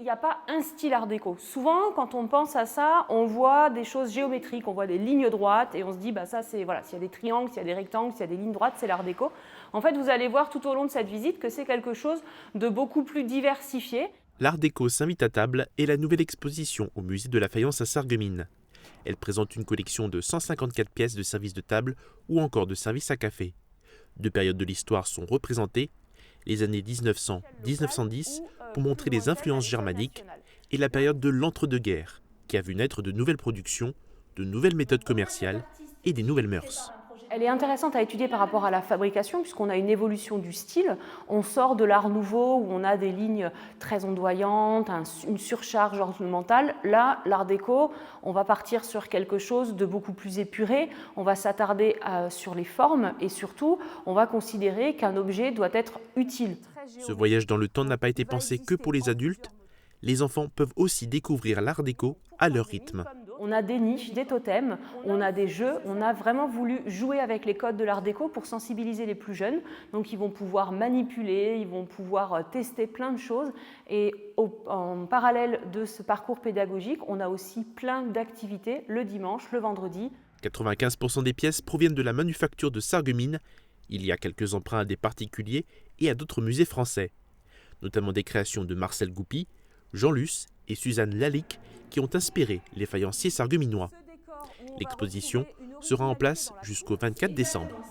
Il n'y a pas un style art déco. Souvent, quand on pense à ça, on voit des choses géométriques, on voit des lignes droites et on se dit, bah ça c'est, voilà, s'il y a des triangles, s'il y a des rectangles, s'il y a des lignes droites, c'est l'art déco. En fait, vous allez voir tout au long de cette visite que c'est quelque chose de beaucoup plus diversifié. L'Art déco s'invite à table est la nouvelle exposition au musée de la faïence à Sarreguemines. Elle présente une collection de 154 pièces de services de table ou encore de services à café. Deux périodes de l'histoire sont représentées, les années 1900-1910 pour montrer les influences germaniques et la période de l'entre-deux-guerres qui a vu naître de nouvelles productions, de nouvelles méthodes commerciales et des nouvelles mœurs. Elle est intéressante à étudier par rapport à la fabrication puisqu'on a une évolution du style. On sort de l'art nouveau où on a des lignes très ondoyantes, une surcharge ornementale. Là, l'art déco, on va partir sur quelque chose de beaucoup plus épuré. On va s'attarder sur les formes et surtout, on va considérer qu'un objet doit être utile. Ce voyage dans le temps n'a pas été pensé que pour les adultes. Les enfants peuvent aussi découvrir l'art déco à leur rythme. On a des niches, des totems, on a des jeux, on a vraiment voulu jouer avec les codes de l'art déco pour sensibiliser les plus jeunes. Donc ils vont pouvoir manipuler, ils vont pouvoir tester plein de choses. Et en parallèle de ce parcours pédagogique, on a aussi plein d'activités le dimanche, le vendredi. 95% des pièces proviennent de la manufacture de Sarreguemines. Il y a quelques emprunts à des particuliers et à d'autres musées français, notamment des créations de Marcel Goupy, Jean Luce et Suzanne Lalique qui ont inspiré les faïenciers sarregueminois. L'exposition sera en place jusqu'au 24 décembre.